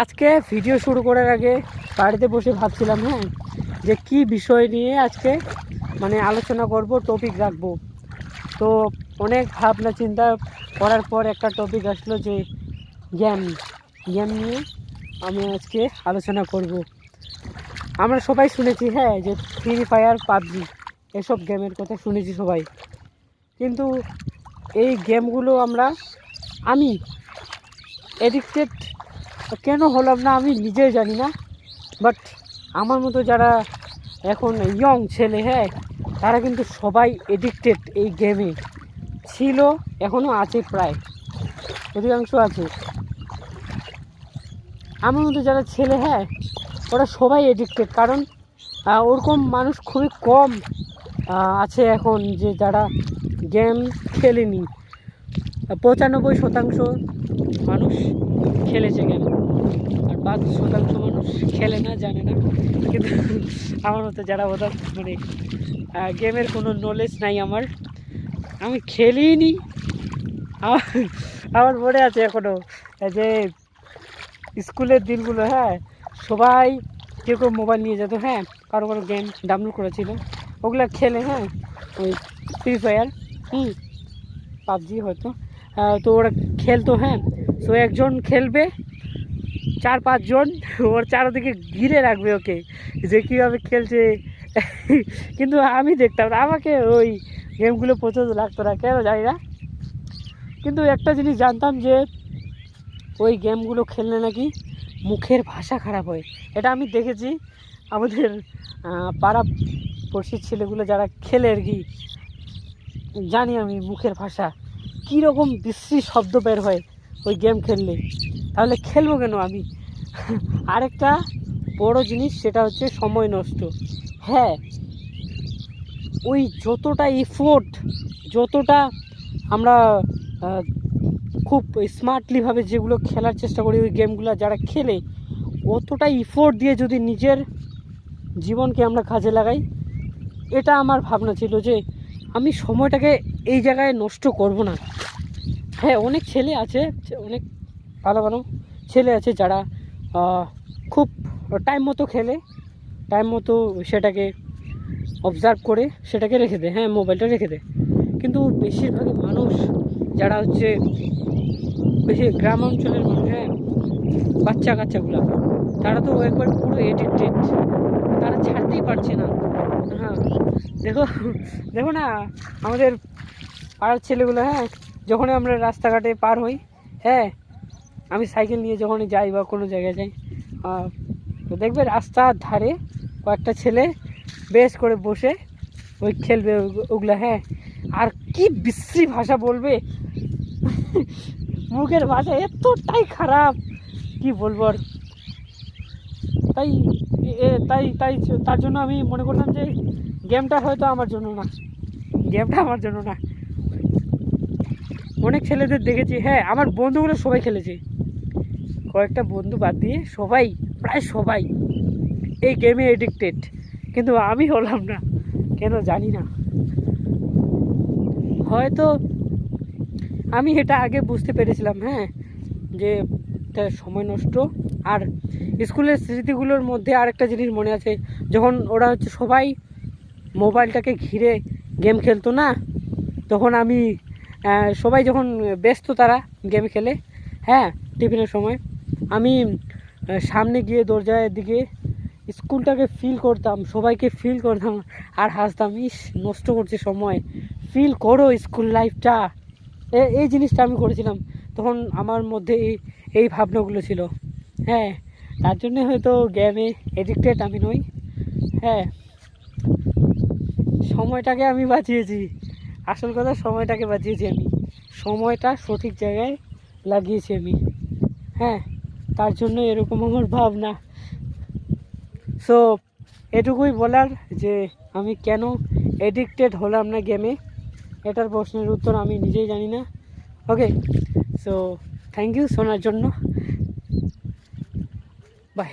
আজকে ভিডিও শুরু করার আগে বাড়িতে বসে ভাবছিলাম যে কি বিষয় নিয়ে আজকে আলোচনা করব, টপিক রাখবো। তো অনেক ভাবনা চিন্তা করার পর একটা টপিক আসলো যে গেম নিয়ে আমি আজকে আলোচনা করব। আমরা সবাই শুনেছি যে ফ্রি ফায়ার, পাবজি এসব গেমের কথা শুনেছি সবাই, কিন্তু এই গেমগুলো আমি এডিক্টেড কেন হলাম না আমি নিজেই জানি না। বাট আমার মতো যারা এখন ইয়ং ছেলে তারা কিন্তু সবাই এডিক্টেড এই গেমে ছিল, এখনও আছে, প্রায় অধিকাংশ আছে। আমার মতো যারা ছেলে ওরা সবাই এডিক্টেড, কারণ ওরকম মানুষ খুবই কম আছে এখন যে যারা গেম খেলেনি। 95% মানুষ খেলেছে গেম, আর 5% মানুষ খেলে না, জানে না। কিন্তু আমার মতো যারা ওদের গেমের কোনো নলেজ নাই, আমি খেলিনি। আমার মনে আছে এখনও যে স্কুলের দিনগুলো সবাই কেউ মোবাইল নিয়ে যেত, কারো গেম ডাউনলোড করেছিল, ওগুলো খেলে ওই ফ্রি ফায়ার, পাবজি হয়তো, তো ওরা খেলতো। তো একজন খেলবে, 4-5 জন ওর চারদিকে ঘিরে রাখবে ওকে, যে কীভাবে খেলছে। কিন্তু আমি দেখতাম না, আমাকে ওই গেমগুলো পছন্দ লাগতো না, কেন জানি না। কিন্তু একটা জিনিস জানতাম যে ওই গেমগুলো খেললে নাকি মুখের ভাষা খারাপ হয়। এটা আমি দেখেছি আমাদের পাড়া পড়শির ছেলেগুলো যারা খেলে আর কি, জানি আমি মুখের ভাষা কীরকম বিশ্রী শব্দ বের হয় ওই গেম খেললে। তাহলে খেলবো কেন আমি? আরেকটা বড় জিনিস, সেটা হচ্ছে সময় নষ্ট। ওই যতটা এফোর্ট, যতটা আমরা খুব স্মার্টলিভাবে যেগুলো খেলার চেষ্টা করি ওই গেমগুলো যারা খেলে, অতটা এফোর্ট দিয়ে যদি নিজের জীবনকে আমরা কাজে লাগাই, এটা আমার ভাবনা ছিল যে আমি সময়টাকে এই জায়গায় নষ্ট করব না। অনেক ছেলে আছে, অনেক ভালো ভালো ছেলে আছে যারা খুব টাইম মতো খেলে, টাইম মতো সেটাকে অবজার্ভ করে সেটাকে রেখে দেয়, মোবাইলটা রেখে দেয়। কিন্তু বেশিরভাগ মানুষ যারা হচ্ছে বেশি গ্রাম অঞ্চলের মানুষ, বাচ্চা কাচ্চাগুলো, তারা তো একবার পুরো এডিক্টেড, তারা ছাড়তেই পারছে না। দেখো না আমাদের পাড়ার ছেলেগুলো, যখনই আমরা রাস্তাঘাটে পার হই, আমি সাইকেল নিয়ে যখনই যাই বা কোনো জায়গায় যাই, তো দেখবে রাস্তার ধারে কয়েকটা ছেলে বেশ করে বসে ওই খেলবে ওগুলো। আর কি বিশ্রী ভাষা বলবে, মুখের ভাষা এতটাই খারাপ, কি বলবো আর। তাই তাই তাই তার জন্য আমি মনে করলাম যে গেমটা হয়তো আমার জন্য না, অনেক ছেলেদের দেখেছি, আমার বন্ধুগুলো সবাই খেলেছে, কয়েকটা বন্ধু বাদ দিয়ে সবাই, প্রায় সবাই এই গেমে এডিক্টেড, কিন্তু আমি হলাম না, কেন জানি না। হয়তো আমি এটা আগে বুঝতে পেরেছিলাম যে সময় নষ্ট। আর স্কুলের স্মৃতিগুলোর মধ্যে আরেকটা জিনিস মনে আছে, যখন ওরা হচ্ছে সবাই মোবাইলটাকে ঘিরে গেম খেলতো না, তখন আমি সবাই যখন ব্যস্ত তারা গেম খেলে টিফিনের সময়, আমি সামনে গিয়ে দরজার দিকে স্কুলটাকে ফিল করতাম, সবাইকে ফিল করতাম আর হাসতাম, ইস নষ্ট করছে সময়, ফিল করো স্কুল লাইফটা। এই জিনিসটা আমি করেছিলাম, তখন আমার মধ্যে এই ভাবনাগুলো ছিল। তার জন্যে হয়তো গেমে এডিক্টেড আমি নই। সময়টাকে আমি বাঁচিয়েছি, আসল কথা সময়টাকে বাঁচিয়েছি আমি, সময়টা সঠিক জায়গায় লাগিয়েছি আমি। তার জন্য এরকম আমার ভাবনা। সো এটুকুই বলার যে আমি কেন এডিক্টেড হলাম না গেমে, এটার প্রশ্নের উত্তর আমি নিজেই জানি না। ওকে, সো থ্যাংক ইউ শোনার জন্য, বাই।